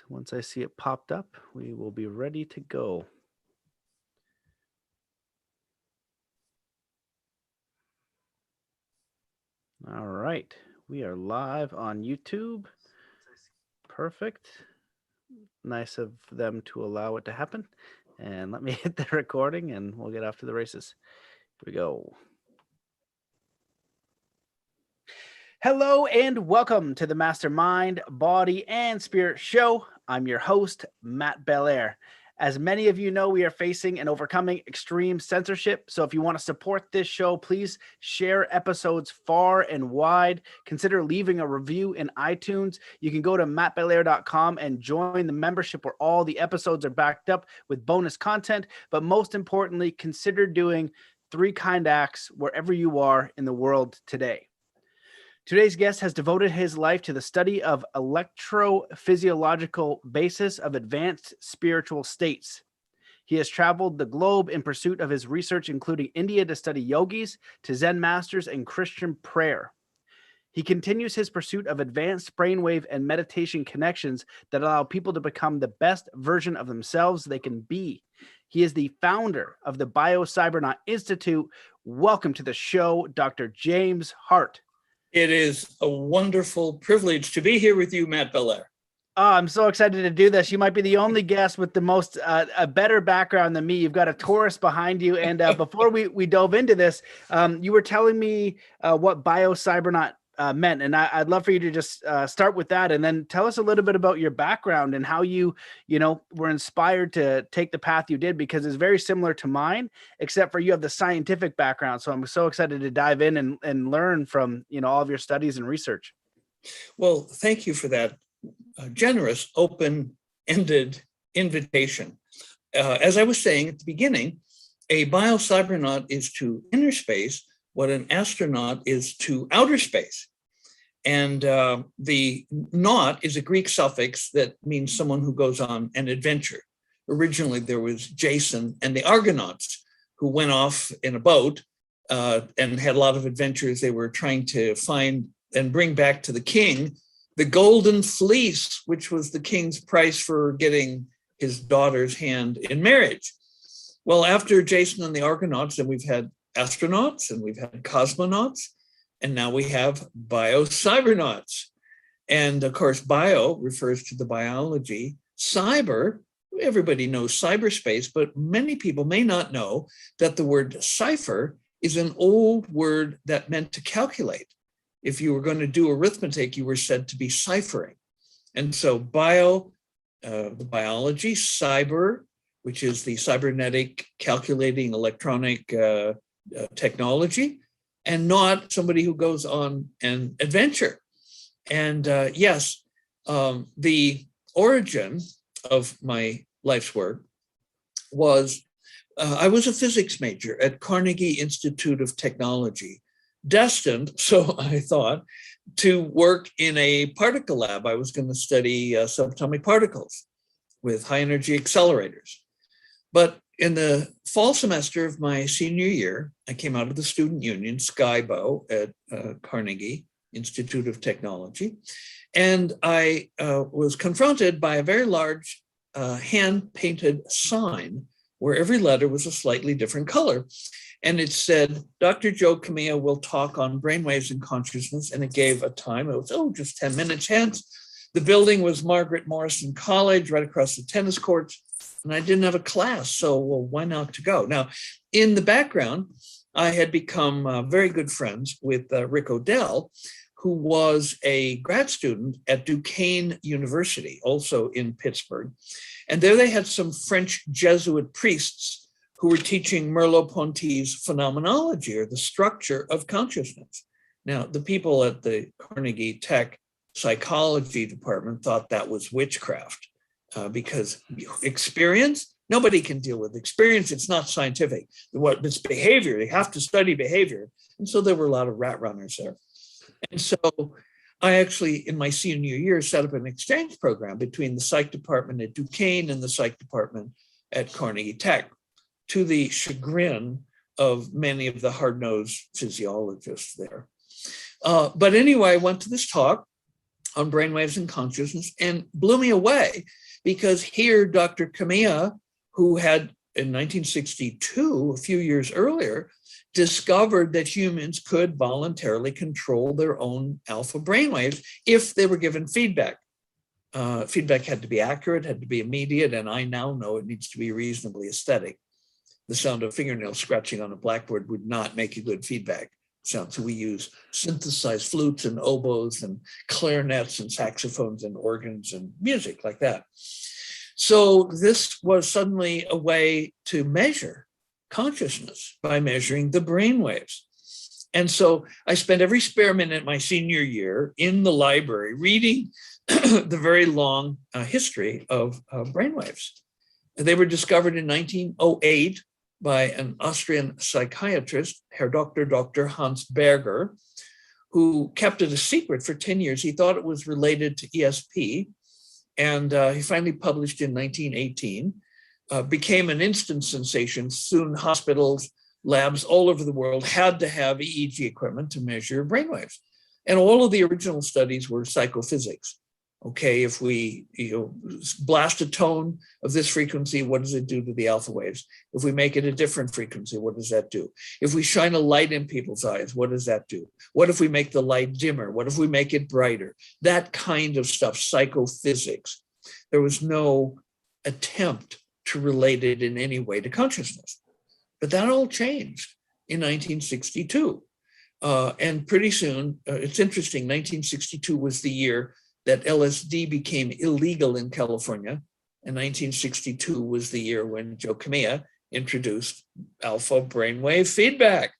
Once I see it popped up, we will be ready to go. All right, we are live on YouTube. Perfect. Nice of them to allow it to happen. And let me hit the recording and we'll get off to the races. Here we go. Hello and welcome to the Mastermind, Body, and Spirit Show. I'm your host, Matt Belair. As many of you know, we are facing and overcoming extreme censorship. So if you want to support this show, please share episodes far and wide. Consider leaving a review in iTunes. You can go to mattbelair.com and join the membership where all the episodes are backed up with bonus content. But most importantly, consider doing 3 kind acts wherever you are in the world today. Today's guest has devoted his life to the study of electrophysiological basis of advanced spiritual states. He has traveled the globe in pursuit of his research, including India to study yogis, to Zen masters, and Christian prayer. He continues his pursuit of advanced brainwave and meditation connections that allow people to become the best version of themselves they can be. He is the founder of the Biocybernaut Institute. Welcome to the show, Dr. James Hardt. It is a wonderful privilege to be here with you, Matt Belair. Oh, I'm so excited to do this. You might be the only guest with the most a better background than me. You've got a Taurus behind you. And before we dove into this, you were telling me what Biocybernaut meant. And I'd love for you to just start with that and then tell us a little bit about your background and how you were inspired to take the path you did, because it's very similar to mine, except for you have the scientific background. So I'm so excited to dive in and learn from, all of your studies and research. Well, thank you for that generous, open-ended invitation. As I was saying at the beginning, a biocybernaut is to inner space what an astronaut is to outer space. And the naut is a Greek suffix that means someone who goes on an adventure. Originally, there was Jason and the Argonauts who went off in a boat and had a lot of adventures. They were trying to find and bring back to the king the golden fleece, which was the king's price for getting his daughter's hand in marriage. Well, after Jason and the Argonauts, then we've had astronauts and we've had cosmonauts, and now we have biocybernauts. And of course, bio refers to the biology. Cyber, everybody knows cyberspace, but many people may not know that the word cipher is an old word that meant to calculate. If you were going to do arithmetic, you were said to be ciphering. And so bio, the biology, cyber, which is the cybernetic calculating electronic technology, and not somebody who goes on an adventure. And yes, the origin of my life's work was I was a physics major at Carnegie Institute of Technology, destined, so I thought, to work in a particle lab. I was going to study subatomic particles with high energy accelerators. But in the fall semester of my senior year, I came out of the student union, SCIBO, at Carnegie Institute of Technology, and I was confronted by a very large hand-painted sign where every letter was a slightly different color. And it said, Dr. Joe Camilla will talk on brainwaves and consciousness, and it gave a time. It was, just 10 minutes hence. The building was Margaret Morrison College, right across the tennis courts. And I didn't have a class, so why not to go? Now, in the background, I had become very good friends with Rick O'Dell, who was a grad student at Duquesne University, also in Pittsburgh. And there they had some French Jesuit priests who were teaching Merleau-Ponty's phenomenology, or the structure of consciousness. Now, the people at the Carnegie Tech psychology department thought that was witchcraft. Because experience, nobody can deal with experience. It's not scientific. It's behavior. They have to study behavior. And so there were a lot of rat runners there. And so I actually, in my senior year, set up an exchange program between the psych department at Duquesne and the psych department at Carnegie Tech, to the chagrin of many of the hard-nosed physiologists there. But anyway, I went to this talk on brainwaves and consciousness and blew me away, because here Dr. Kamiya, who had in 1962, a few years earlier, discovered that humans could voluntarily control their own alpha brainwaves if they were given feedback. Feedback had to be accurate, had to be immediate, and I now know it needs to be reasonably aesthetic. The sound of fingernails scratching on a blackboard would not make a good feedback sound. So we use synthesized flutes and oboes and clarinets and saxophones and organs and music like that. So this was suddenly a way to measure consciousness by measuring the brain waves. And so I spent every spare minute my senior year in the library reading the very long history of brainwaves. They were discovered in 1908 by an Austrian psychiatrist, Dr. Hans Berger, who kept it a secret for 10 years. He thought it was related to ESP, and he finally published in 1918, became an instant sensation. Soon hospitals, labs all over the world had to have EEG equipment to measure brainwaves. And all of the original studies were psychophysics. Okay, if we blast a tone of this frequency, what does it do to the alpha waves? If we make it a different frequency, what does that do? If we shine a light in people's eyes, what does that do? What if we make the light dimmer? What if we make it brighter? That kind of stuff, psychophysics. There was no attempt to relate it in any way to consciousness. But that all changed in 1962. And pretty soon, it's interesting, 1962 was the year that LSD became illegal in California. And 1962 was the year when Joe Kamiya introduced alpha brainwave feedback.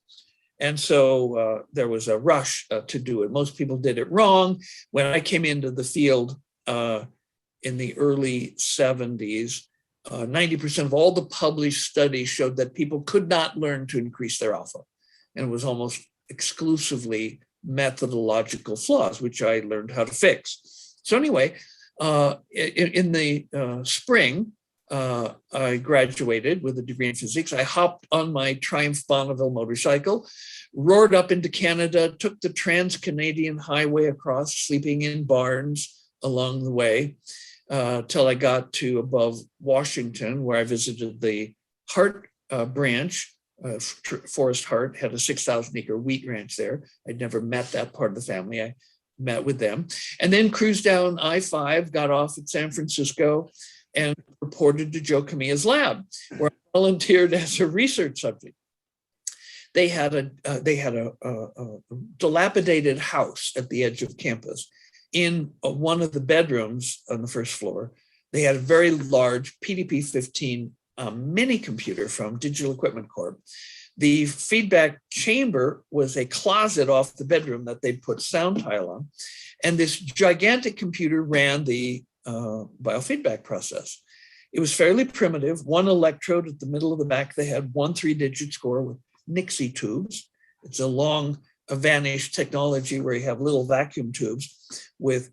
And so there was a rush to do it. Most people did it wrong. When I came into the field in the early 70s, 90% of all the published studies showed that people could not learn to increase their alpha. And it was almost exclusively methodological flaws, which I learned how to fix. So anyway, in the spring, I graduated with a degree in physics. I hopped on my Triumph Bonneville motorcycle, roared up into Canada, took the Trans-Canadian Highway across, sleeping in barns along the way, till I got to above Washington, where I visited the Hardt branch. Forrest Hardt had a 6,000 acre wheat ranch there. I'd never met that part of the family. I met with them, and then cruised down I-5, got off at San Francisco, and reported to Joe Kamiya's lab, where I volunteered as a research subject. They had a dilapidated house at the edge of campus. In one of the bedrooms on the first floor, they had a very large PDP-15 mini computer from Digital Equipment Corp. The feedback chamber was a closet off the bedroom that they'd put sound tile on. And this gigantic computer ran the biofeedback process. It was fairly primitive. One electrode at the middle of the back. They had one 3-digit score with Nixie tubes. It's a long vanished technology where you have little vacuum tubes with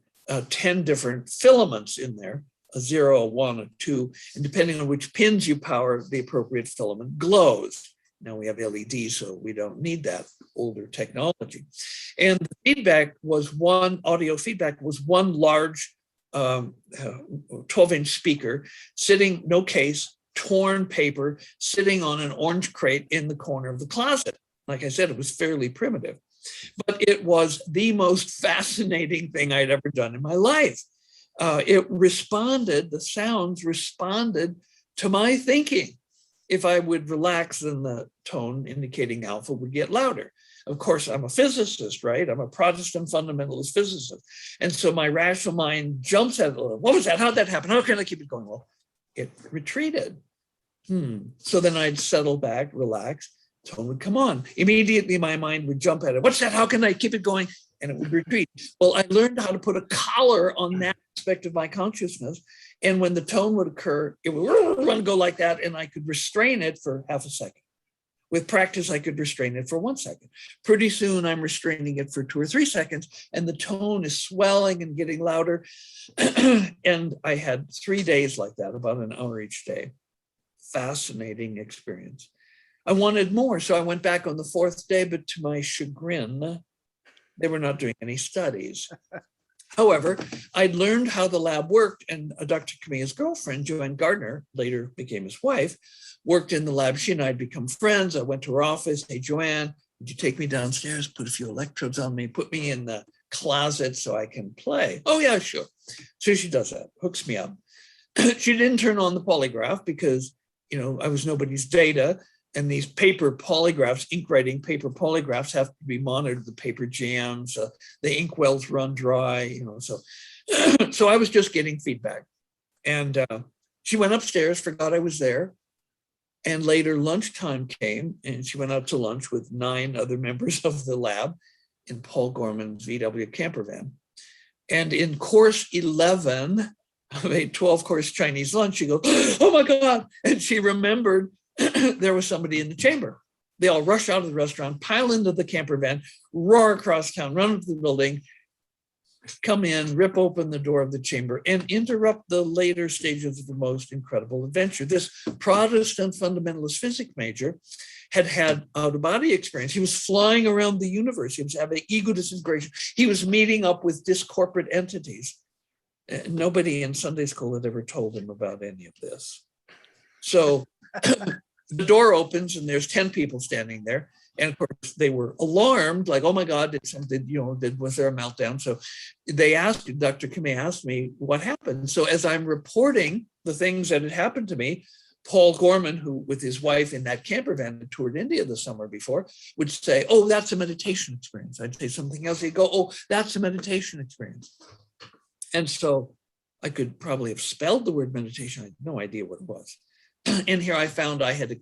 10 different filaments in there, a 0, a 1, a 2, and depending on which pins you power, the appropriate filament glows. Now we have LEDs, so we don't need that older technology. And the feedback was audio feedback was one large 12-inch speaker sitting, no case, torn paper, sitting on an orange crate in the corner of the closet. Like I said, it was fairly primitive, but it was the most fascinating thing I'd ever done in my life. The sounds responded to my thinking. If I would relax, then the tone indicating alpha would get louder. Of course, I'm a physicist, right? I'm a Protestant fundamentalist physicist. And so my rational mind jumps at it. What was that? How'd that happen? How can I keep it going? Well, it retreated. So then I'd settle back, relax, tone would come on. Immediately my mind would jump at it. What's that? How can I keep it going? And it would retreat. Well, I learned how to put a collar on that aspect of my consciousness. And when the tone would occur, it would go like that, and I could restrain it for half a second. With practice, I could restrain it for 1 second. Pretty soon, I'm restraining it for 2 or 3 seconds, and the tone is swelling and getting louder. And I had 3 days like that, about an hour each day. Fascinating experience. I wanted more, so I went back on the 4th day, but to my chagrin, they were not doing any studies. However, I'd learned how the lab worked, and Dr. Kamiya's girlfriend, Joanne Gardner, later became his wife, worked in the lab. She and I had become friends. I went to her office. Hey, Joanne, would you take me downstairs, put a few electrodes on me, put me in the closet so I can play? Oh, yeah, sure. So she does that, hooks me up. She didn't turn on the polygraph because, I was nobody's data. And these paper polygraphs, ink writing paper polygraphs have to be monitored. The paper jams, the ink wells run dry, so so I was just getting feedback. And she went upstairs, forgot I was there. And later lunchtime came and she went out to lunch with 9 other members of the lab in Paul Gorman's VW camper van. And in course 11 of a 12-course Chinese lunch, she goes, oh my God. And she remembered there was somebody in the chamber. They all rush out of the restaurant, pile into the camper van, roar across town, run into the building, come in, rip open the door of the chamber, and interrupt the later stages of the most incredible adventure. This Protestant fundamentalist physics major had out-of-body experience. He was flying around the universe. He was having ego disintegration. He was meeting up with discorporate entities. Nobody in Sunday school had ever told him about any of this. So the door opens and there's 10 people standing there. And of course they were alarmed, like, oh my God, was there a meltdown? So Dr. Kamiya asked me what happened. So as I'm reporting the things that had happened to me, Paul Gorman, who with his wife in that camper van had toured India the summer before, would say, oh, that's a meditation experience. I'd say something else. He'd go, oh, that's a meditation experience. And so I could probably have spelled the word meditation. I had no idea what it was. And here I found I had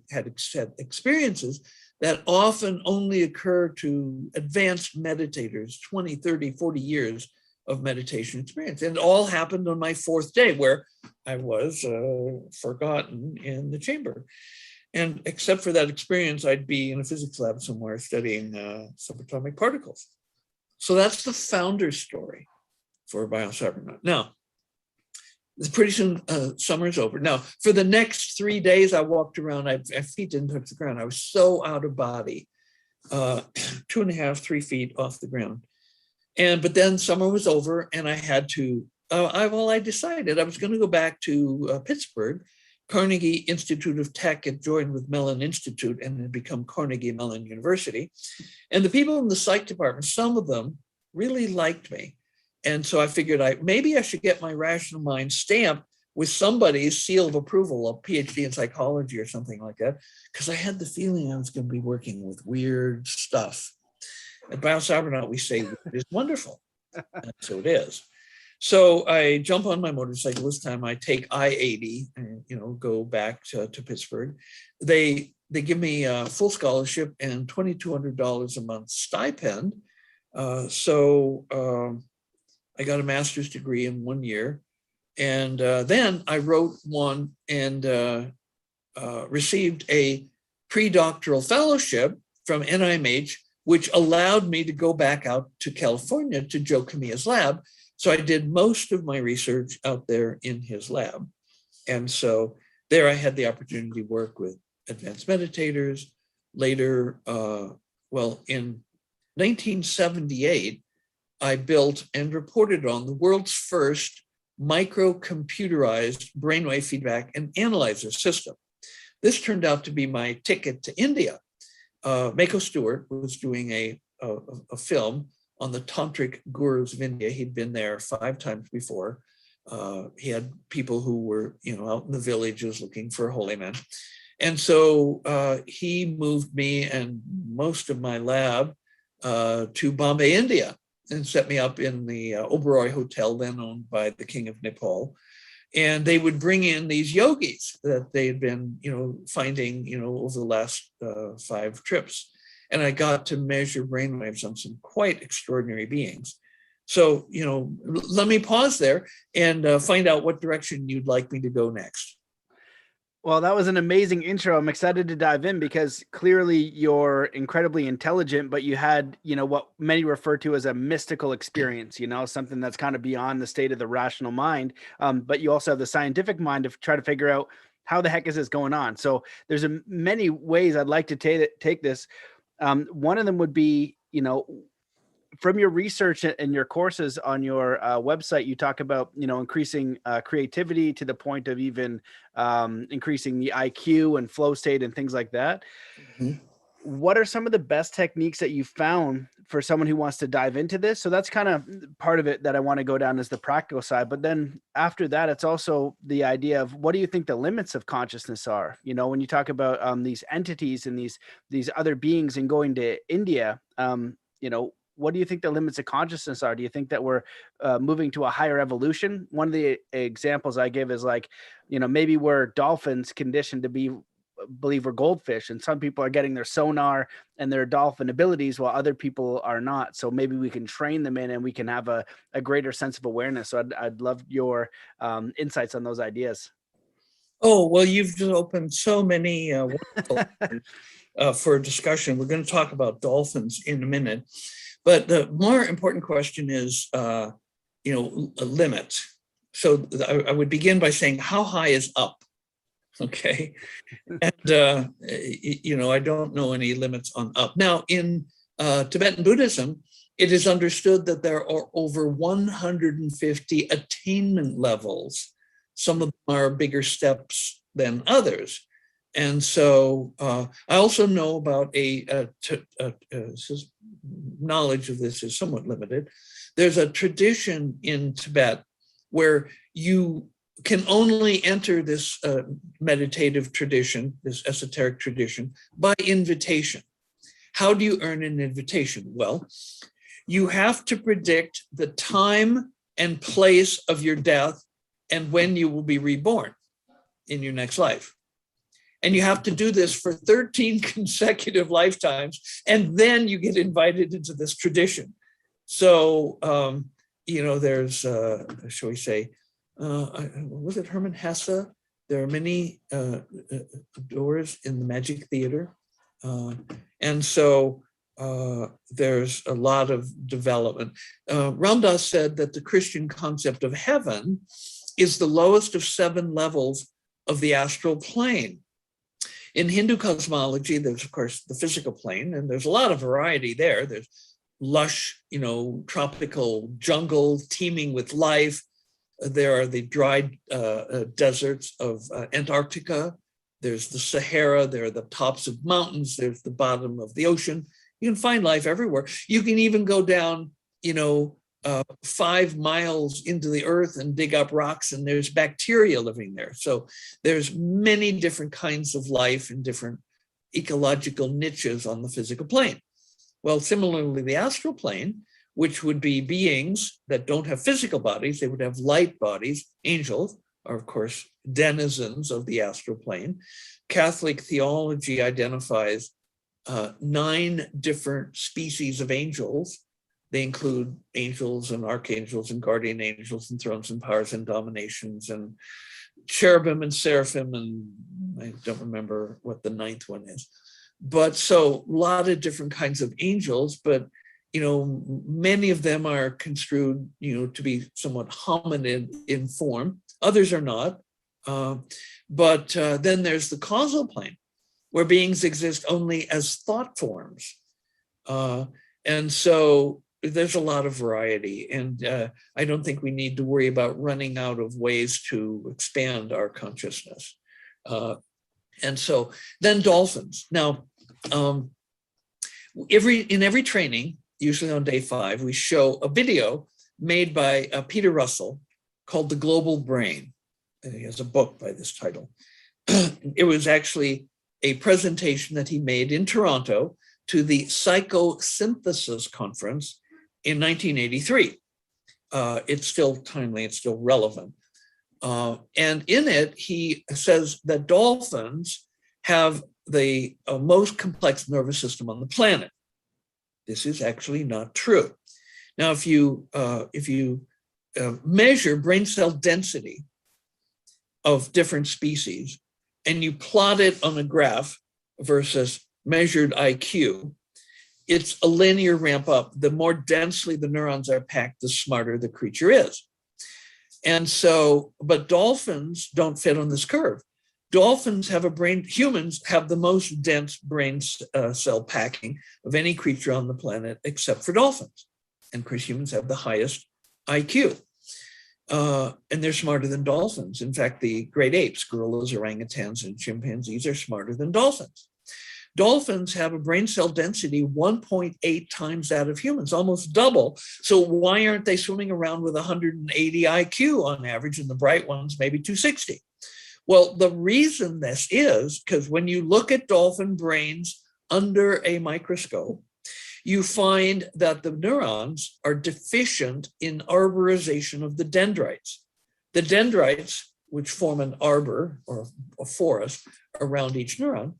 experiences that often only occur to advanced meditators, 20, 30, 40 years of meditation experience. And it all happened on my 4th day where I was forgotten in the chamber. And except for that experience, I'd be in a physics lab somewhere studying subatomic particles. So that's the founder's story for Biocybernaut. Now, pretty soon summer's over. Now, for the next 3 days, I walked around, my feet didn't touch the ground. I was so out of body, 2.5, 3 feet off the ground. But then summer was over and I had to, I decided I was going to go back to Pittsburgh. Carnegie Institute of Tech had joined with Mellon Institute and had become Carnegie Mellon University. And the people in the psych department, some of them really liked me. And so I figured maybe I should get my rational mind stamped with somebody's seal of approval, a PhD in psychology or something like that, because I had the feeling I was going to be working with weird stuff. At Biocybernaut, we say it's wonderful. And so it is. So I jump on my motorcycle this time. I take I-80 and go back to Pittsburgh. They give me a full scholarship and $2,200 a month stipend. I got a master's degree in 1 year. And then I wrote one and received a pre-doctoral fellowship from NIMH, which allowed me to go back out to California to Joe Kamiya's lab. So I did most of my research out there in his lab. And so there I had the opportunity to work with advanced meditators. Later, in 1978, I built and reported on the world's first microcomputerized brainwave feedback and analyzer system. This turned out to be my ticket to India. Mako Stewart was doing a film on the tantric gurus of India. He'd been there 5 times before. He had people who were, out in the villages looking for holy men. And so he moved me and most of my lab to Bombay, India, and set me up in the Oberoi Hotel, then owned by the King of Nepal. And they would bring in these yogis that they had been, finding, over the last 5 trips. And I got to measure brainwaves on some quite extraordinary beings. So, let me pause there and find out what direction you'd like me to go next. Well, that was an amazing intro. I'm excited to dive in because clearly you're incredibly intelligent, but you had, what many refer to as a mystical experience, something that's kind of beyond the state of the rational mind. But you also have the scientific mind to try to figure out how the heck is this going on. So there's many ways I'd like to take this. One of them would be, from your research and your courses on your website, you talk about, increasing creativity to the point of even increasing the IQ and flow state and things like that. Mhm. What are some of the best techniques that you found for someone who wants to dive into this? So that's kind of part of it that I want to go down is the practical side. But then after that, it's also the idea of what do you think the limits of consciousness are? When you talk about these entities and these other beings and going to India, what do you think the limits of consciousness are? Do you think that we're moving to a higher evolution? One of the examples I give is like, maybe we're dolphins conditioned to believe we're goldfish, and some people are getting their sonar and their dolphin abilities while other people are not. So maybe we can train them in and we can have a greater sense of awareness. So I'd love your insights on those ideas. Oh, well, you've just opened so many wonderful for discussion. We're going to talk about dolphins in a minute, but the more important question is, a limit. So I would begin by saying, how high is up? Okay. And, I don't know any limits on up. Now, in Tibetan Buddhism, it is understood that there are over 150 attainment levels. Some of them are bigger steps than others. And so I also know about knowledge of this is somewhat limited. There's a tradition in Tibet where you can only enter this meditative tradition, this esoteric tradition, by invitation. How do you earn an invitation? Well, you have to predict the time and place of your death and when you will be reborn in your next life. And you have to do this for 13 consecutive lifetimes, and then you get invited into this tradition. So, there's, shall we say, was it Hermann Hesse? There are many doors in the Magic Theater. And so there's a lot of development. Ram Dass said that the Christian concept of heaven is the lowest of 7 levels of the astral plane. In Hindu cosmology, there's, of course, the physical plane, and there's a lot of variety there. There's lush, tropical jungle teeming with life. There are the dry deserts of Antarctica. There's the Sahara. There are the tops of mountains. There's the bottom of the ocean. You can find life everywhere. You can even go down, 5 miles into the earth and dig up rocks, and there's bacteria living there. So there's many different kinds of life in different ecological niches on the physical plane. Well, similarly, the astral plane, which would be beings that don't have physical bodies, they would have light bodies. Angels are, of course, denizens of the astral plane. Catholic theology identifies 9 different species of angels. They include angels and archangels and guardian angels and thrones and powers and dominations and cherubim and seraphim, and I don't remember what the 9th one is. But so a lot of different kinds of angels, but many of them are construed, to be somewhat hominid in form. Others are not. But then there's the causal plane, where beings exist only as thought forms. And so there's a lot of variety. And I don't think we need to worry about running out of ways to expand our consciousness. And so then dolphins. Now, in every training, usually on day 5, we show a video made by Peter Russell called The Global Brain. And he has a book by this title. It was actually a presentation that he made in Toronto to the Psychosynthesis Conference in 1983. It's still timely, it's still relevant. And in it, he says that dolphins have the most complex nervous system on the planet. This is actually not true. Now, if you measure brain cell density of different species and you plot it on a graph versus measured IQ, it's a linear ramp up. The more densely the neurons are packed, the smarter the creature is. And so, but dolphins don't fit on this curve. Dolphins have humans have the most dense brain cell packing of any creature on the planet except for dolphins. And of course, humans have the highest IQ. And they're smarter than dolphins. In fact, the great apes, gorillas, orangutans, and chimpanzees are smarter than dolphins. Dolphins have a brain cell density 1.8 times that of humans, almost double. So why aren't they swimming around with 180 IQ on average, and the bright ones maybe 260? Well, the reason this is because when you look at dolphin brains under a microscope, you find that the neurons are deficient in arborization of the dendrites. The dendrites, which form an arbor or a forest around each neuron,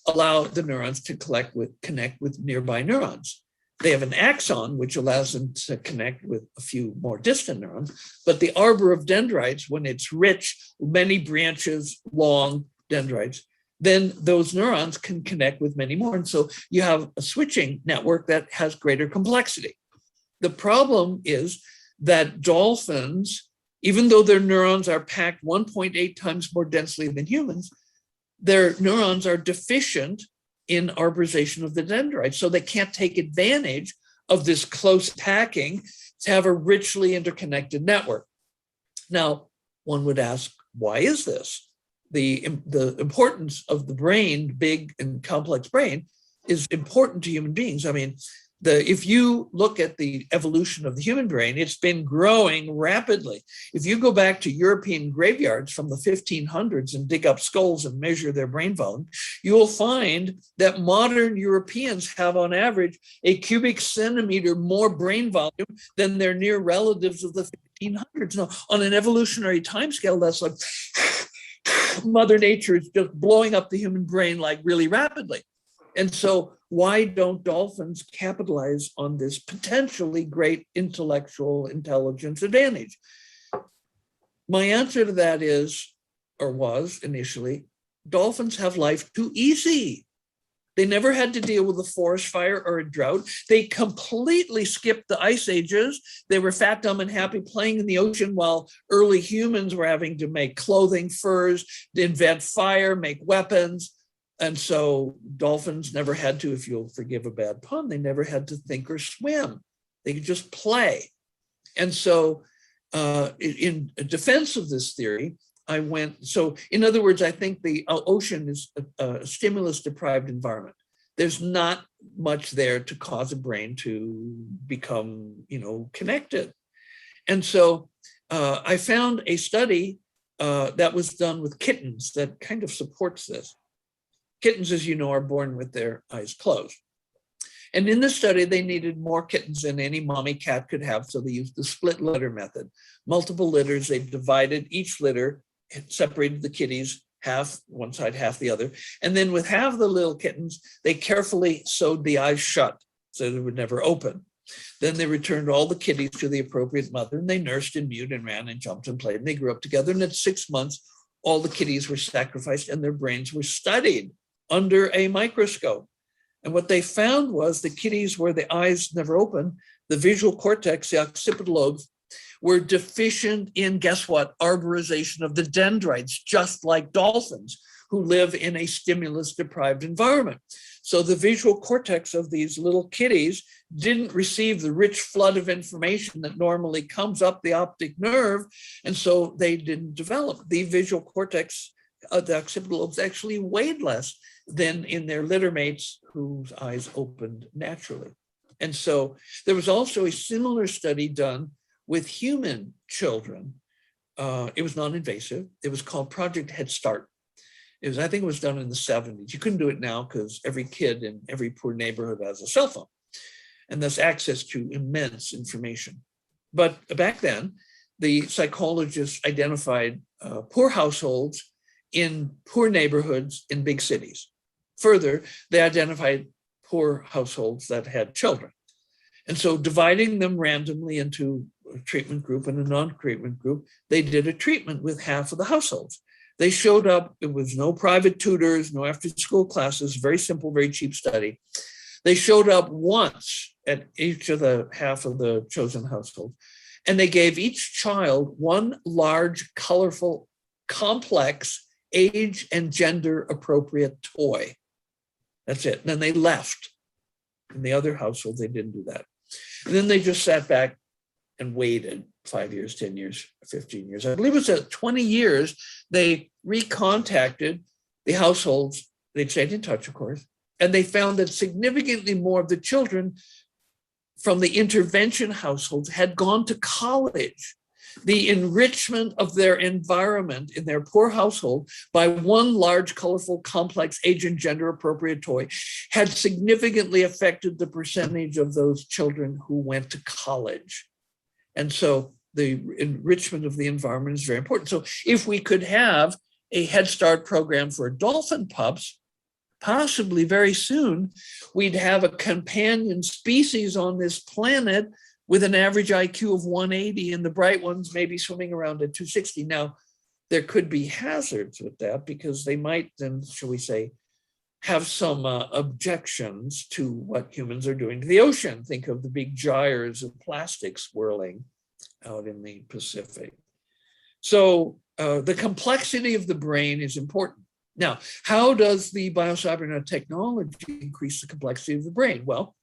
allow the neurons to connect with nearby neurons. They have an axon, which allows them to connect with a few more distant neurons. But the arbor of dendrites, when it's rich, many branches, long dendrites, then those neurons can connect with many more. And so you have a switching network that has greater complexity. The problem is that dolphins, even though their neurons are packed 1.8 times more densely than humans, their neurons are deficient in arborization of the dendrites. So they can't take advantage of this close packing to have a richly interconnected network. Now, one would ask, why is this? The importance of the brain, big and complex brain, is important to human beings. I mean, if you look at the evolution of the human brain, it's been growing rapidly. If you go back to European graveyards from the 1500s and dig up skulls and measure their brain volume, you will find that modern Europeans have on average a cubic centimeter more brain volume than their near relatives of the 1500s. Now, on an evolutionary timescale, that's like Mother Nature is just blowing up the human brain like really rapidly. And so why don't dolphins capitalize on this potentially great intellectual intelligence advantage? My answer to that is, or was initially, dolphins have life too easy. They never had to deal with a forest fire or a drought. They completely skipped the ice ages. They were fat, dumb, and happy playing in the ocean while early humans were having to make clothing, furs, invent fire, make weapons. And so dolphins never had to, if you'll forgive a bad pun, they never had to think or swim. They could just play. And so in defense of this theory, in other words, I think the ocean is a stimulus-deprived environment. There's not much there to cause a brain to become, connected. And so I found a study that was done with kittens that kind of supports this. Kittens, as you know, are born with their eyes closed. And in the study, they needed more kittens than any mommy cat could have, so they used the split litter method. Multiple litters, they divided each litter, separated the kitties, half one side, half the other. And then with half the little kittens, they carefully sewed the eyes shut so they would never open. Then they returned all the kitties to the appropriate mother, and they nursed and mewed and ran and jumped and played, and they grew up together. And at 6 months, all the kitties were sacrificed and their brains were studied under a microscope. And what they found was the kitties where the eyes never opened, the visual cortex, the occipital lobes, were deficient in, guess what, arborization of the dendrites, just like dolphins who live in a stimulus-deprived environment. So the visual cortex of these little kitties didn't receive the rich flood of information that normally comes up the optic nerve, and so they didn't develop. The visual cortex of the occipital lobes actually weighed less than in their litter mates whose eyes opened naturally. And so there was also a similar study done with human children. It was non-invasive. It was called Project Head Start. I think it was done in the 70s. You couldn't do it now because every kid in every poor neighborhood has a cell phone and thus access to immense information. But back then, the psychologists identified poor households in poor neighborhoods in big cities. Further, they identified poor households that had children. And so dividing them randomly into a treatment group and a non-treatment group, they did a treatment with half of the households. They showed up, it was no private tutors, no after-school classes, very simple, very cheap study. They showed up once at each of the half of the chosen households, and they gave each child one large, colorful, complex, age and gender appropriate toy. That's it. And then they left. In the other households, they didn't do that. And then they just sat back and waited 5 years, 10 years, 15 years. I believe it was at 20 years, they recontacted the households. They'd stayed in touch, of course, and they found that significantly more of the children from the intervention households had gone to college. The enrichment of their environment in their poor household by one large, colorful, complex, age and gender appropriate toy had significantly affected the percentage of those children who went to college. And so the enrichment of the environment is very important. So if we could have a Head Start program for dolphin pups, possibly very soon, we'd have a companion species on this planet with an average IQ of 180, and the bright ones maybe swimming around at 260. Now, there could be hazards with that because they might then, shall we say, have some objections to what humans are doing to the ocean. Think of the big gyres of plastic swirling out in the Pacific. So the complexity of the brain is important. Now, how does the Biocybernaut technology increase the complexity of the brain? Well,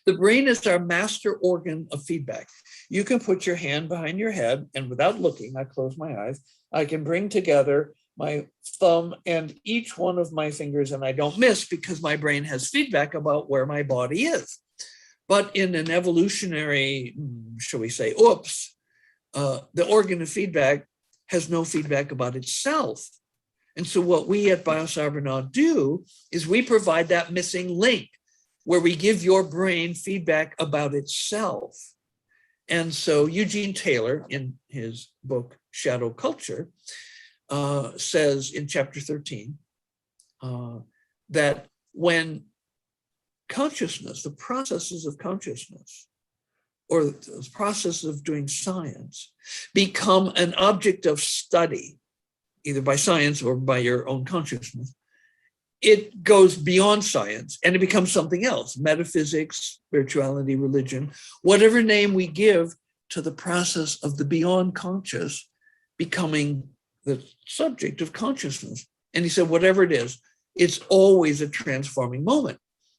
the brain is our master organ of feedback. You can put your hand behind your head, and without looking, I close my eyes, I can bring together my thumb and each one of my fingers, and I don't miss because my brain has feedback about where my body is. But in an evolutionary, shall we say, the organ of feedback has no feedback about itself. And so what we at Biocybernaut do is we provide that missing link where we give your brain feedback about itself. And so Eugene Taylor, in his book, Shadow Culture, says in chapter 13 that when consciousness, the processes of consciousness, or the process of doing science, become an object of study, either by science or by your own consciousness, it goes beyond science and it becomes something else, metaphysics, spirituality, religion, whatever name we give to the process of the beyond conscious becoming the subject of consciousness. And he said, whatever it is, it's always a transforming moment.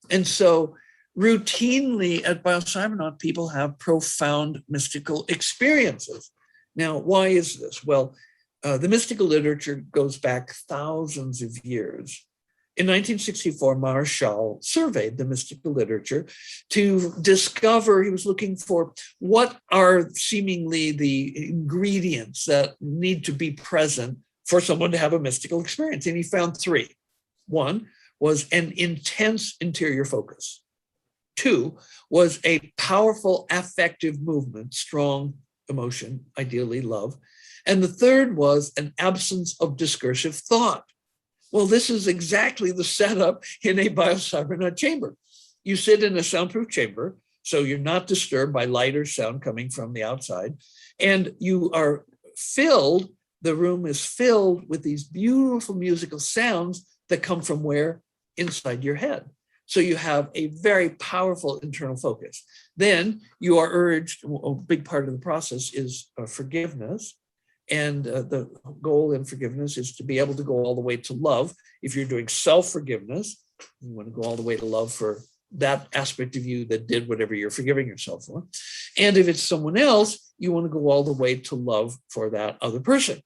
And so routinely at Biocybernaut, people have profound mystical experiences. Now, why is this? Well, the mystical literature goes back thousands of years. In 1964, Marshall surveyed the mystical literature to discover, he was looking for what are seemingly the ingredients that need to be present for someone to have a mystical experience. And he found three. One was an intense interior focus. Two was a powerful affective movement, strong emotion, ideally love. And the third was an absence of discursive thought. Well, this is exactly the setup in a Biocybernaut chamber. You sit in a soundproof chamber, so you're not disturbed by light or sound coming from the outside. And you are filled, the room is filled with these beautiful musical sounds that come from where? Inside your head. So you have a very powerful internal focus. Then you are urged, a big part of the process is forgiveness. And the goal in forgiveness is to be able to go all the way to love. If you're doing self-forgiveness, you want to go all the way to love for that aspect of you that did whatever you're forgiving yourself for. And if it's someone else, you want to go all the way to love for that other person.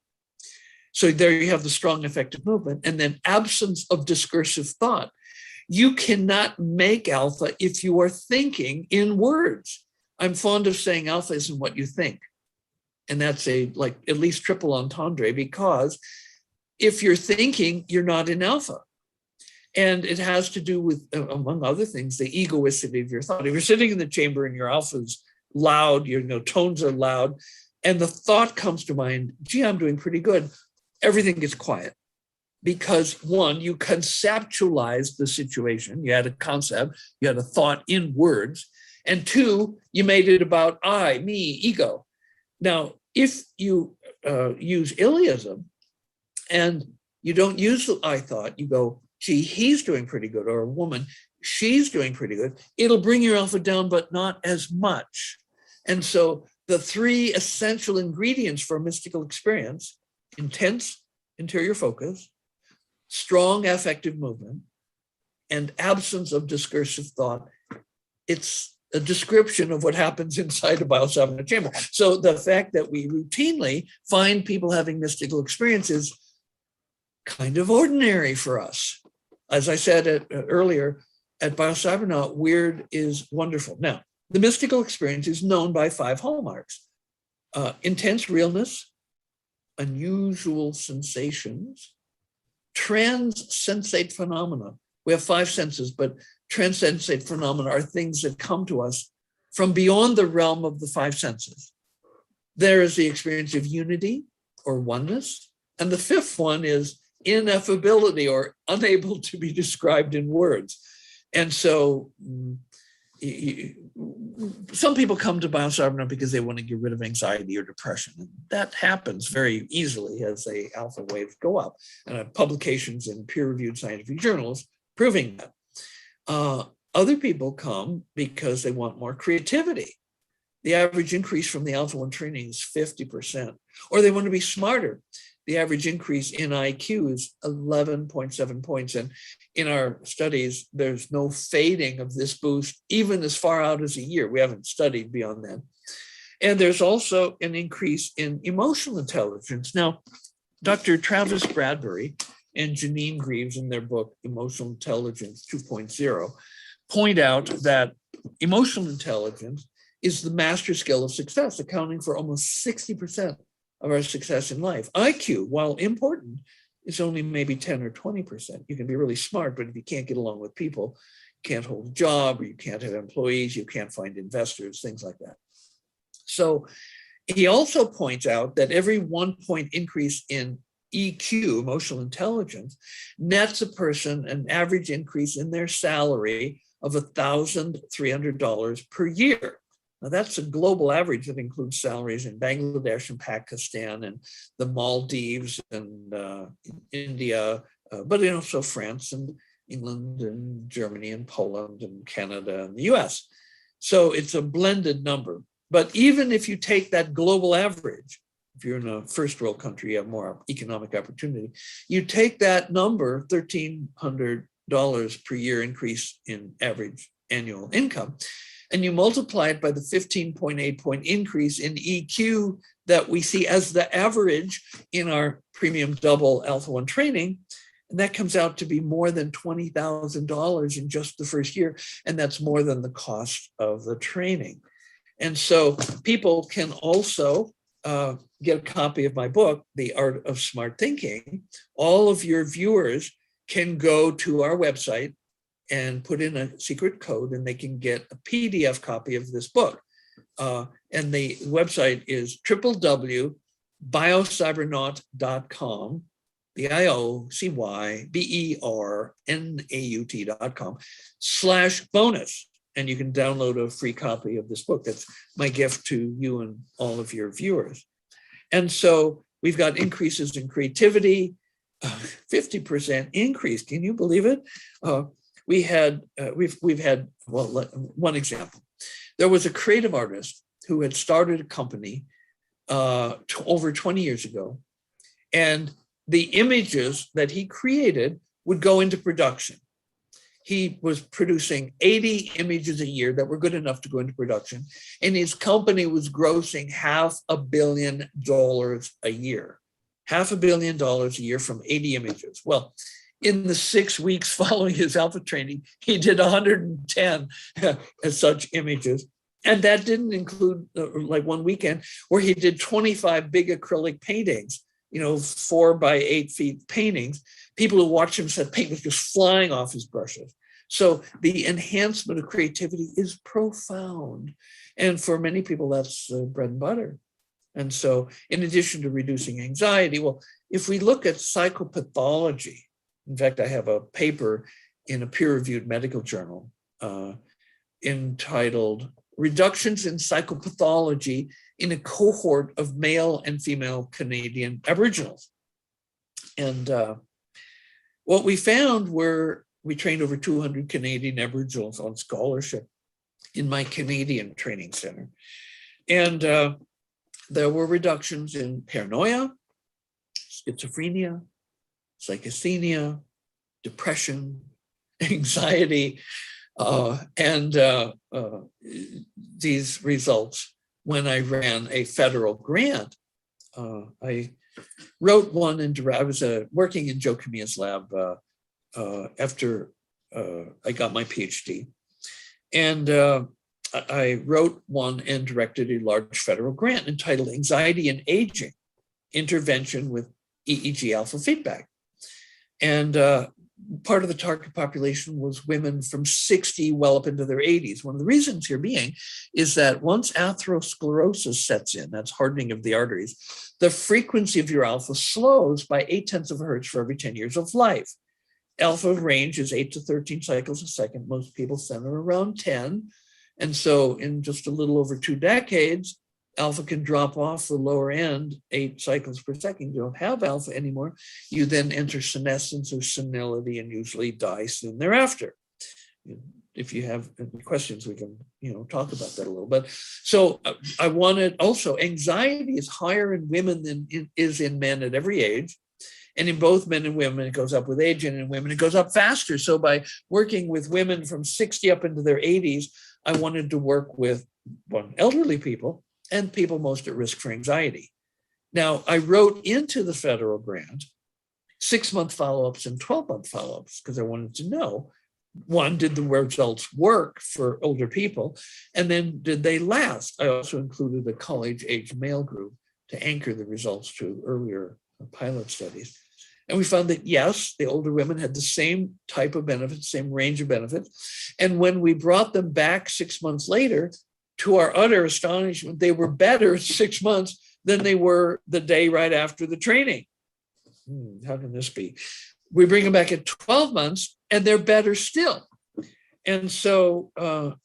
So there you have the strong affective movement, and then absence of discursive thought. You cannot make alpha if you are thinking in words. I'm fond of saying alpha isn't what you think. And that's like at least triple entendre, because if you're thinking, you're not in alpha. And it has to do with, among other things, the egoicity of your thought. If you're sitting in the chamber and your alpha's loud, your tones are loud, and the thought comes to mind, gee, I'm doing pretty good, everything gets quiet. Because one, you conceptualized the situation, you had a concept, you had a thought in words, and two, you made it about I, me, ego. Now, if you use Iliism and you don't use the I thought, you go, gee, he's doing pretty good, or a woman, she's doing pretty good, it'll bring your alpha down, but not as much. And so the three essential ingredients for a mystical experience, intense interior focus, strong affective movement, and absence of discursive thought, it's a description of what happens inside a Biocybernaut chamber. So the fact that we routinely find people having mystical experiences kind of ordinary for us. As I said earlier, at Biocybernaut, weird is wonderful. Now, the mystical experience is known by 5 hallmarks: intense realness, unusual sensations, transsensate phenomena. We have 5 senses, but transsensate phenomena are things that come to us from beyond the realm of the 5 senses. There is the experience of unity or oneness. And the 5th one is ineffability, or unable to be described in words. And so some people come to Biocybernaut because they want to get rid of anxiety or depression. And that happens very easily as the alpha waves go up. And publications in peer-reviewed scientific journals proving that. Other people come because they want more creativity. The average increase from the alpha 1 training is 50%. Or they want to be smarter. The average increase in IQ is 11.7 points. And in our studies, there's no fading of this boost, even as far out as a year. We haven't studied beyond that. And there's also an increase in emotional intelligence. Now, Dr. Travis Bradbury and Janine Greaves, in their book, Emotional Intelligence 2.0, point out that emotional intelligence is the master skill of success, accounting for almost 60% of our success in life. IQ, while important, is only maybe 10 or 20%. You can be really smart, but if you can't get along with people, you can't hold a job, or you can't have employees, you can't find investors, things like that. So he also points out that every 1 point increase in EQ, emotional intelligence, nets a person an average increase in their salary of $1,300 per year. Now, that's a global average that includes salaries in Bangladesh and Pakistan and the Maldives and India, but also France and England and Germany and Poland and Canada and the US. So it's a blended number. But even if you take that global average, if you're in a first world country, you have more economic opportunity, you take that number, $1,300 per year increase in average annual income, and you multiply it by the 15.8 point increase in EQ that we see as the average in our premium double alpha 1 training, and that comes out to be more than $20,000 in just the first year, and that's more than the cost of the training. And so people can also get a copy of my book, The Art of Smart Thinking. All of your viewers can go to our website and put in a secret code, and they can get a PDF copy of this book. And the website is www.biocybernaut.com, BIOCYBERNAUT.com/bonus. And you can download a free copy of this book. That's my gift to you and all of your viewers. And so we've got increases in creativity, 50% increase. Can you believe it? We've had one example. There was a creative artist who had started a company over 20 years ago, and the images that he created would go into production. He was producing 80 images a year that were good enough to go into production, and his company was grossing $500 million a year. $500 million a year from 80 images. Well, in the 6 weeks following his alpha training, he did 110 such images. And that didn't include like one weekend where he did 25 big acrylic paintings, 4 by 8 feet paintings. People who watched him said paint was just flying off his brushes. So the enhancement of creativity is profound. And for many people, that's bread and butter. And so in addition to reducing anxiety, well, if we look at psychopathology, in fact, I have a paper in a peer-reviewed medical journal entitled Reductions in Psychopathology in a Cohort of Male and Female Canadian Aboriginals. And what we found were, we trained over 200 Canadian Aboriginals on scholarship in my Canadian training center. And there were reductions in paranoia, schizophrenia, psychasthenia, depression, anxiety, These results, when I ran a federal grant, I wrote one I was working in Joe Camilla's lab after I got my PhD. And I wrote one and directed a large federal grant entitled Anxiety and Aging, Intervention with EEG Alpha Feedback. And part of the target population was women from 60 well up into their 80s. One of the reasons here being is that once atherosclerosis sets in, that's hardening of the arteries, the frequency of your alpha slows by 0.8 of a hertz for every 10 years of life. Alpha range is 8 to 13 cycles a second. Most people center around 10. And so in just a little over 2 decades, alpha can drop off the lower end 8 cycles per second. You don't have alpha anymore. You then enter senescence or senility and usually die soon thereafter. If you have any questions, we can talk about that a little bit. So I wanted also, anxiety is higher in women than it is in men at every age. And in both men and women, it goes up with age, and in women, it goes up faster. So by working with women from 60 up into their 80s, I wanted to work with elderly people and people most at risk for anxiety. Now, I wrote into the federal grant 6-month follow-ups and 12-month follow-ups because I wanted to know, one, did the results work for older people? And then did they last? I also included a college-age male group to anchor the results to earlier pilot studies. And we found that, yes, the older women had the same type of benefits, same range of benefits. And when we brought them back 6 months later, to our utter astonishment, they were better 6 months than they were the day right after the training. How can this be? We bring them back at 12 months and they're better still. And so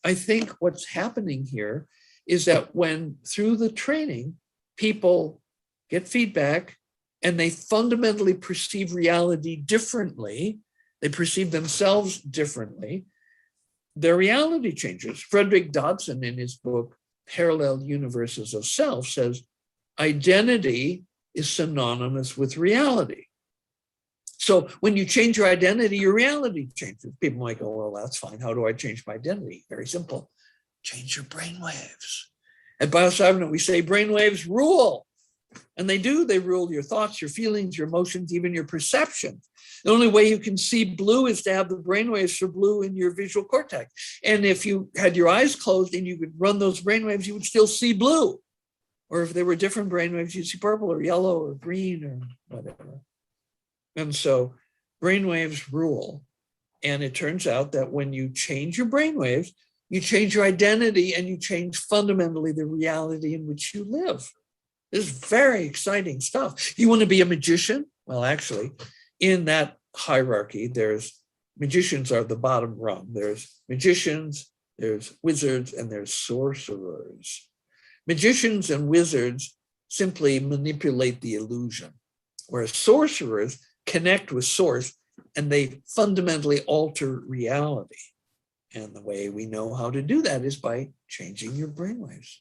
I think what's happening here is that when through the training, people get feedback and they fundamentally perceive reality differently, they perceive themselves differently, their reality changes. Frederick Dodson, in his book, Parallel Universes of Self, says, identity is synonymous with reality. So when you change your identity, your reality changes. People might go, well, that's fine. How do I change my identity? Very simple. Change your brainwaves. At Biocybernaut, we say brainwaves rule. And they do. They rule your thoughts, your feelings, your emotions, even your perception. The only way you can see blue is to have the brainwaves for blue in your visual cortex. And if you had your eyes closed and you could run those brainwaves, you would still see blue. Or if there were different brainwaves, you'd see purple or yellow or green or whatever. And so brainwaves rule. And it turns out that when you change your brainwaves, you change your identity and you change fundamentally the reality in which you live. This is very exciting stuff. You want to be a magician? Well, actually, in that hierarchy, there's magicians are the bottom rung. There's magicians, there's wizards, and there's sorcerers. Magicians and wizards simply manipulate the illusion, whereas sorcerers connect with source and they fundamentally alter reality. And the way we know how to do that is by changing your brainwaves.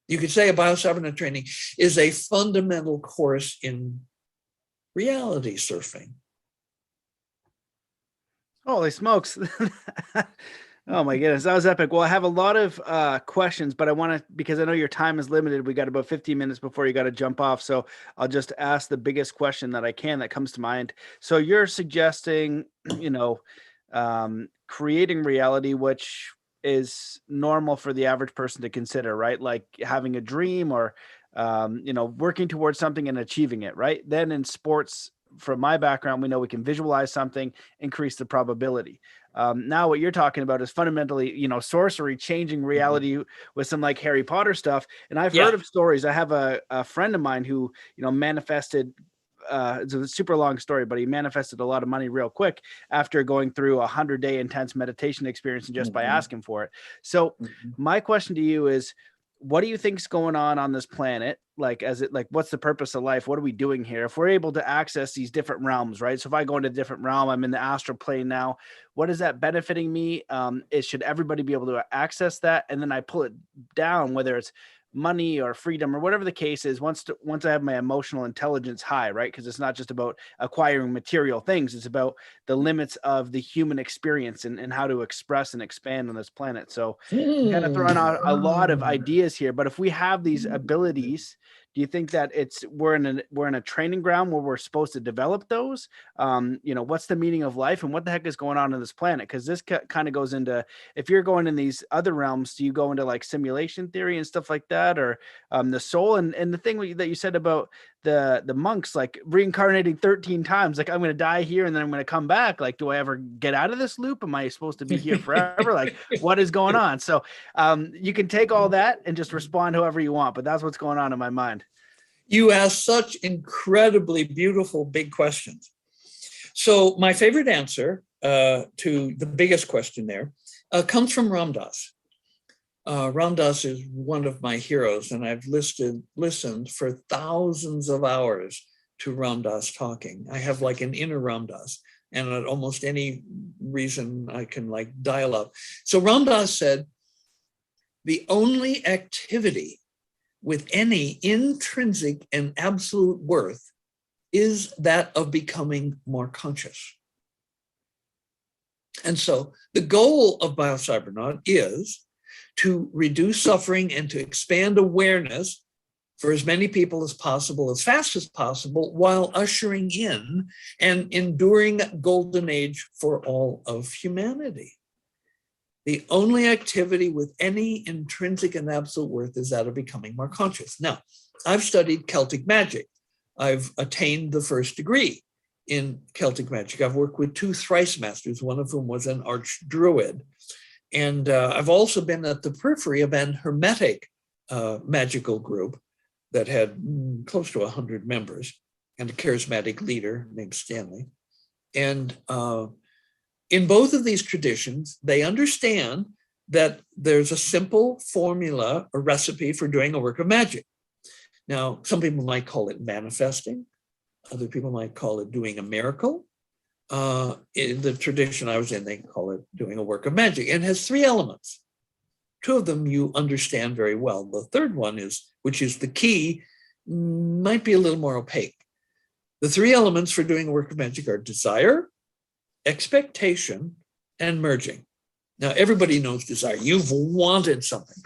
You could say a Biocybernaut training is a fundamental course in reality surfing. Holy smokes. Oh my goodness, that was epic. Well, I have a lot of questions, but I want to, because I know your time is limited, we got about 15 minutes before you got to jump off. So I'll just ask the biggest question that I can that comes to mind. So you're suggesting, creating reality, which is normal for the average person to consider, right? Like having a dream or, working towards something and achieving it, right? Then in sports, from my background, we know we can visualize something, increase the probability. Now what you're talking about is fundamentally, sorcery, changing reality with some like Harry Potter stuff. And I've heard of stories. I have a friend of mine who, manifested, it's a super long story, but he manifested a lot of money real quick after going through 100-day intense meditation experience and just by asking for it. So my question to you is, what do you think's going on this planet? Like, what's the purpose of life? What are we doing here? If we're able to access these different realms, right? So if I go into a different realm, I'm in the astral plane now. What is that benefiting me? Should everybody be able to access that? And then I pull it down, whether it's money or freedom or whatever the case is, once I have my emotional intelligence high, right? Because it's not just about acquiring material things, it's about the limits of the human experience and how to express and expand on this planet. So I'm kind of throwing out a lot of ideas here, but if we have these abilities, do you think that we're in a training ground where we're supposed to develop those? What's the meaning of life and what the heck is going on this planet? Because this kind of goes into, if you're going in these other realms, do you go into like simulation theory and stuff like that, or the soul? And the thing that you said about the monks, like reincarnating 13 times, like I'm going to die here and then I'm going to come back. Like, do I ever get out of this loop? Am I supposed to be here forever? Like, what is going on? So you can take all that and just respond however you want, but that's what's going on in my mind. You ask such incredibly beautiful, big questions. So my favorite answer to the biggest question there comes from Ram Dass. Ram Dass is one of my heroes, and I've listened for thousands of hours to Ram Dass talking. I have like an inner Ram Dass, and at almost any reason I can like dial up. So Ram Dass said, the only activity with any intrinsic and absolute worth is that of becoming more conscious. And so the goal of Biocybernaut is to reduce suffering and to expand awareness for as many people as possible, as fast as possible, while ushering in an enduring golden age for all of humanity. The only activity with any intrinsic and absolute worth is that of becoming more conscious. Now, I've studied Celtic magic. I've attained the first degree in Celtic magic. I've worked with 2 thrice masters, one of whom was an archdruid. And I've also been at the periphery of an hermetic magical group that had close to 100 members and a charismatic leader named Stanley. And in both of these traditions, they understand that there's a simple formula, a recipe for doing a work of magic. Now, some people might call it manifesting. Other people might call it doing a miracle. In the tradition I was in, they call it doing a work of magic. And it has 3 elements. 2 of them you understand very well. The third one which is the key, might be a little more opaque. The 3 elements for doing a work of magic are desire, expectation, and merging. Now, everybody knows desire. You've wanted something.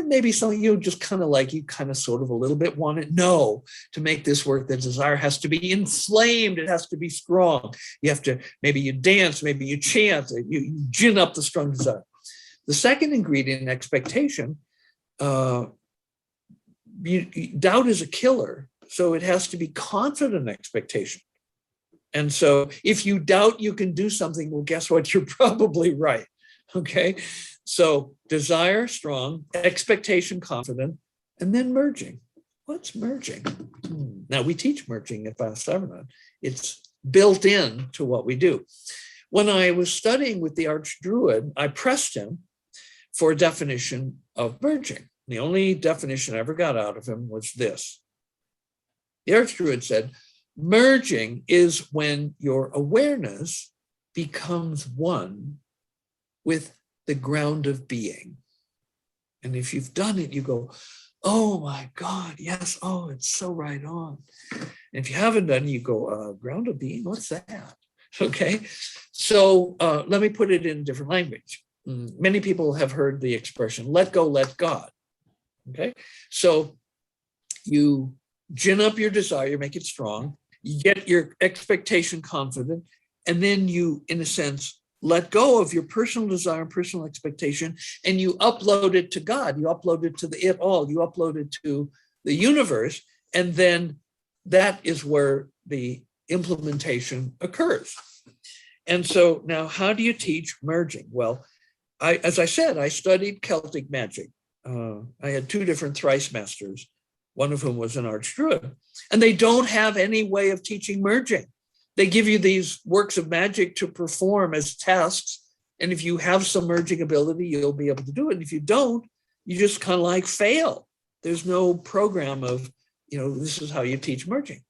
Maybe something you just kind of sort of a little bit want it. No, to make this work, the desire has to be inflamed. It has to be strong. You have to, maybe you dance, maybe you chant, you gin up the strong desire. The second ingredient, expectation, doubt is a killer. So it has to be confident expectation. And so if you doubt you can do something, well, guess what? You're probably right. Okay. So desire, strong, expectation, confident, and then merging. What's merging? Now, we teach merging at Biocybernaut. It's built in to what we do. When I was studying with the archdruid, I pressed him for a definition of merging. The only definition I ever got out of him was this. The archdruid said, merging is when your awareness becomes one with the ground of being. And if you've done it, you go, oh my God, yes, oh, it's so right on. And if you haven't done it, you go, ground of being, what's that? Okay, so let me put it in a different language. Many people have heard the expression, let go, let God. Okay, so you gin up your desire, you make it strong, you get your expectation confident, and then you, in a sense, let go of your personal desire and personal expectation, and you upload it to God. You upload it to the it all. You upload it to the universe, and then that is where the implementation occurs. And so now, how do you teach merging? Well, as I said, I studied Celtic magic. I had 2 different thrice masters, one of whom was an archdruid, and they don't have any way of teaching merging. They give you these works of magic to perform as tests. And if you have some merging ability, you'll be able to do it. And if you don't, you just kind of like fail. There's no program of, this is how you teach merging.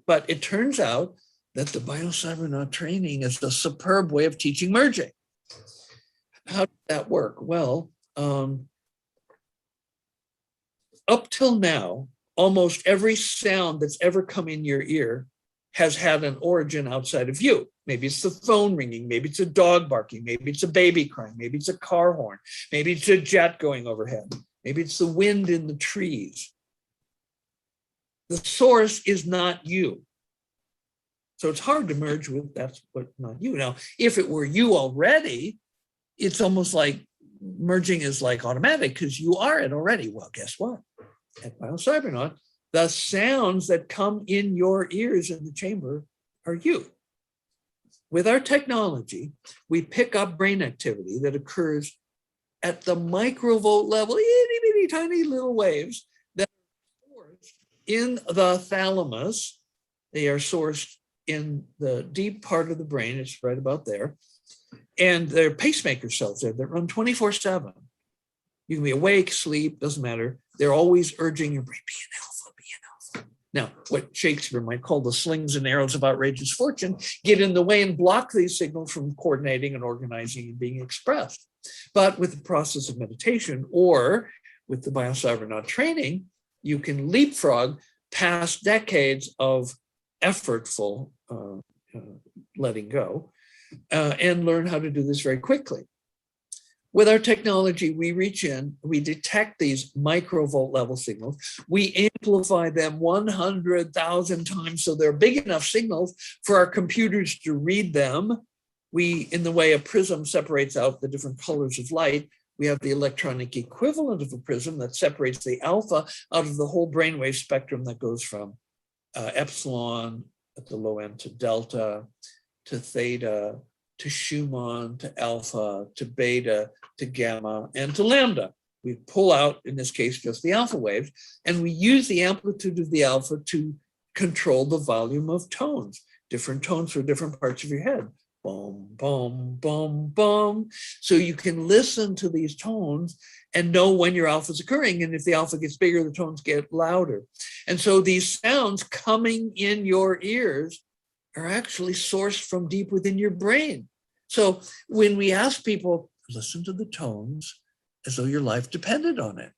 But it turns out that the Biocybernaut training is a superb way of teaching merging. How does that work? Well, Up till now, almost every sound that's ever come in your ear has had an origin outside of you. Maybe it's the phone ringing, maybe it's a dog barking, maybe it's a baby crying, maybe it's a car horn, maybe it's a jet going overhead, maybe it's the wind in the trees. The source is not you. So it's hard to merge with that's what not you. Now, if it were you already, it's almost like merging is like automatic because you are it already. Well, guess what? At Biocybernaut, the sounds that come in your ears in the chamber are you. With our technology, we pick up brain activity that occurs at the microvolt level, itty bitty tiny little waves that are sourced in the thalamus. They are sourced in the deep part of the brain. It's right about there. And they're pacemaker cells there that run 24/7. You can be awake, sleep, doesn't matter. They're always urging your brain, be an alpha, be an alpha. Now, what Shakespeare might call the slings and arrows of outrageous fortune get in the way and block these signals from coordinating and organizing and being expressed. But with the process of meditation or with the Biocybernaut training, you can leapfrog past decades of effortful letting go and learn how to do this very quickly. With our technology, we reach in, we detect these microvolt level signals, we amplify them 100,000 times so they're big enough signals for our computers to read them. We, in the way a prism separates out the different colors of light, we have the electronic equivalent of a prism that separates the alpha out of the whole brainwave spectrum that goes from epsilon at the low end to delta, to theta, to Schumann, to alpha, to beta, to gamma, and to lambda. We pull out, in this case, just the alpha waves, and we use the amplitude of the alpha to control the volume of tones, different tones for different parts of your head. Boom, boom, boom, boom. So you can listen to these tones and know when your alpha is occurring. And if the alpha gets bigger, the tones get louder. And so these sounds coming in your ears are actually sourced from deep within your brain. So when we ask people, listen to the tones as though your life depended on it.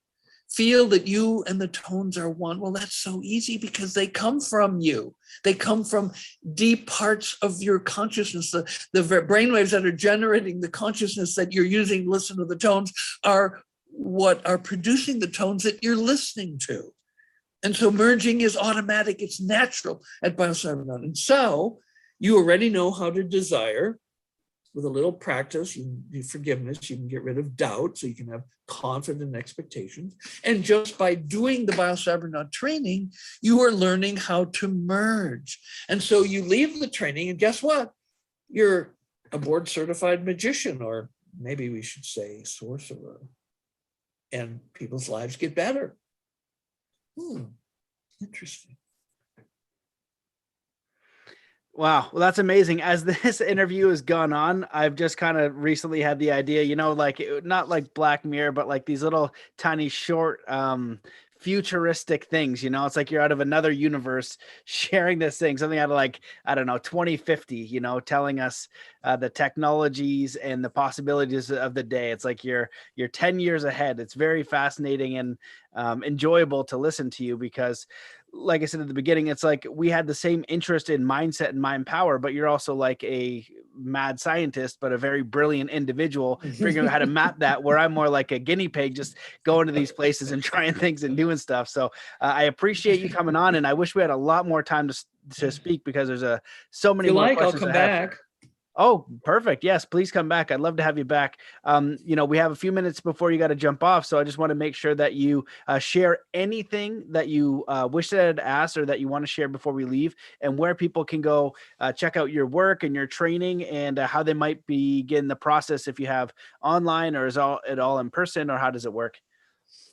Feel that you and the tones are one. Well, that's so easy because they come from you. They come from deep parts of your consciousness. The brainwaves that are generating the consciousness that you're using to listen to the tones are what are producing the tones that you're listening to. And so merging is automatic. It's natural at Biocybernaut. And so you already know how to desire. With a little practice, you forgiveness, you can get rid of doubt, so you can have confident expectations. And just by doing the Biocybernaut training, you are learning how to merge. And so you leave the training, and guess what? You're a board-certified magician, or maybe we should say sorcerer. And people's lives get better. Interesting. Wow. Well, that's amazing. As this interview has gone on, I've just kind of recently had the idea, like not like Black Mirror, but like these little tiny short, futuristic things, it's like you're out of another universe sharing this thing, something out of like, I don't know, 2050, telling us the technologies and the possibilities of the day. It's like you're 10 years ahead. It's very fascinating and enjoyable to listen to you because, like I said at the beginning, it's like we had the same interest in mindset and mind power, but you're also like a mad scientist, but a very brilliant individual figuring out how to map that, where I'm more like a guinea pig, just going to these places and trying things and doing stuff. So I appreciate you coming on, and I wish we had a lot more time to speak because there's so many more questions. I'll come back. Oh, perfect. Yes, please come back. I'd love to have you back. We have a few minutes before you got to jump off. So I just want to make sure that you share anything that you wish that I'd asked or that you want to share before we leave, and where people can go check out your work and your training, and how they might begin the process, if you have online, or is it all in person, or how does it work?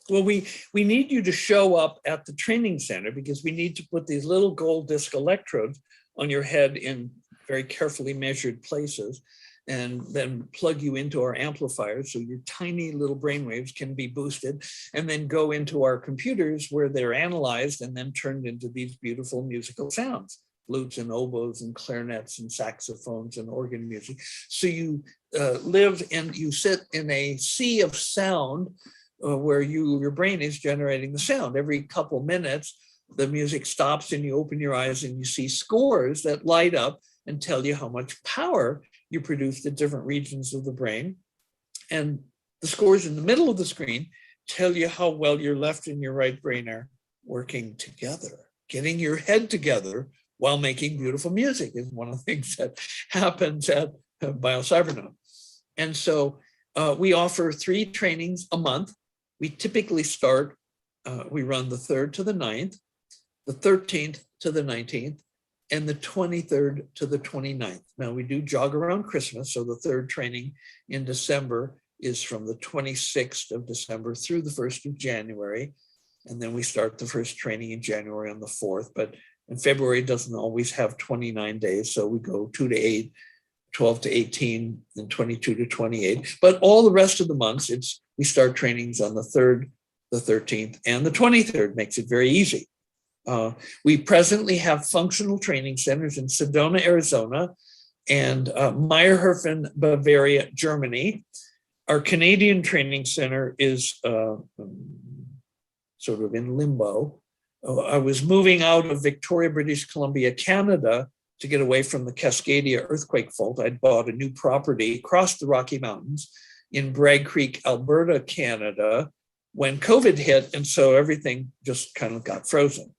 Well, we need you to show up at the training center because we need to put these little gold disc electrodes on your head in very carefully measured places, and then plug you into our amplifiers so your tiny little brainwaves can be boosted, and then go into our computers where they're analyzed and then turned into these beautiful musical sounds, flutes and oboes and clarinets and saxophones and organ music. So you live and you sit in a sea of sound where your brain is generating the sound. Every couple minutes, the music stops and you open your eyes and you see scores that light up and tell you how much power you produced at different regions of the brain. And the scores in the middle of the screen tell you how well your left and your right brain are working together. Getting your head together while making beautiful music is one of the things that happens at Biocybernaut. And so we offer 3 trainings a month. We typically start, we run the 3rd to the 9th, the 13th to the 19th, and the 23rd to the 29th. Now we do jog around Christmas, so the 3rd training in December is from the 26th of December through the 1st of January. And then we start the first training in January on the 4th. But in February, it doesn't always have 29 days. So we go 2 to 8, 12 to 18, and 22 to 28. But all the rest of the months, we start trainings on the 3rd, the 13th, and the 23rd. Makes it very easy. We presently have functional training centers in Sedona, Arizona, and Meyerhofen, Bavaria, Germany. Our Canadian training center is sort of in limbo. I was moving out of Victoria, British Columbia, Canada to get away from the Cascadia earthquake fault. I'd bought a new property across the Rocky Mountains in Bragg Creek, Alberta, Canada, when COVID hit. And so everything just kind of got frozen.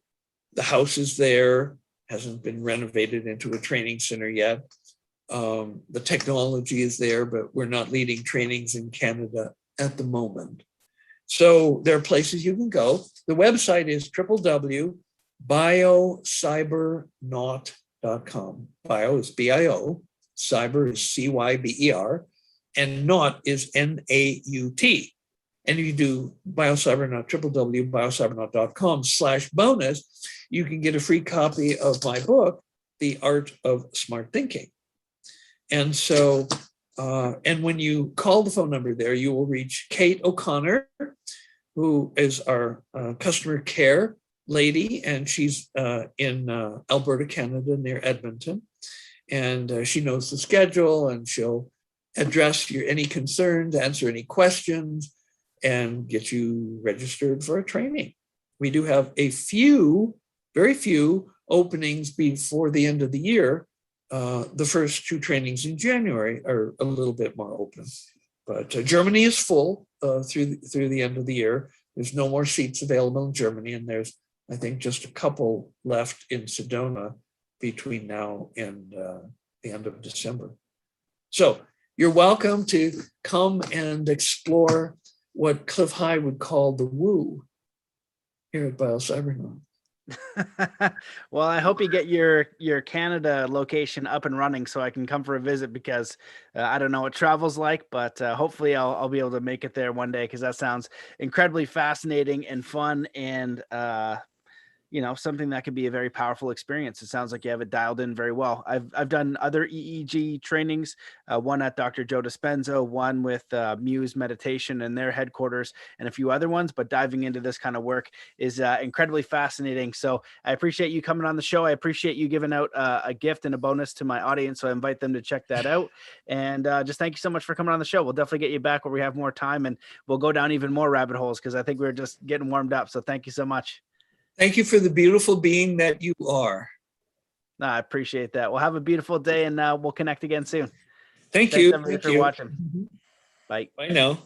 The house is there, hasn't been renovated into a training center yet. The technology is there, but we're not leading trainings in Canada at the moment. So there are places you can go. The website is www.biocybernaut.com. Bio is B-I-O, cyber is C-Y-B-E-R, and naut is N-A-U-T. And if you do Biocybernaut, www.biocybernaut.com/bonus, you can get a free copy of my book, The Art of Smart Thinking. And so, and when you call the phone number there, you will reach Kate O'Connor, who is our customer care lady, and she's in Alberta, Canada, near Edmonton. And she knows the schedule, and she'll address any concerns, answer any questions, and get you registered for a training. We do have very few openings before the end of the year. The first 2 trainings in January are a little bit more open, but Germany is full through the end of the year. There's no more seats available in Germany, and there's, I think, just a couple left in Sedona between now and the end of December. So you're welcome to come and explore what Cliff High would call the woo here at Biocybernaut. Well, I hope you get your Canada location up and running so I can come for a visit, because I don't know what travel's like, but hopefully I'll be able to make it there one day, because that sounds incredibly fascinating and fun, and something that could be a very powerful experience. It sounds like you have it dialed in very well. I've done other EEG trainings, one at Dr. Joe Dispenza, one with Muse Meditation and their headquarters, and a few other ones, but diving into this kind of work is incredibly fascinating. So I appreciate you coming on the show. I appreciate you giving out a gift and a bonus to my audience. So I invite them to check that out. And just thank you so much for coming on the show. We'll definitely get you back where we have more time, and we'll go down even more rabbit holes, because I think we're just getting warmed up. So thank you so much. Thank you for the beautiful being that you are. I appreciate that. Well, have a beautiful day, and we'll connect again soon. Thanks you. Everybody Thank you for watching. Mm-hmm. Bye. Bye now.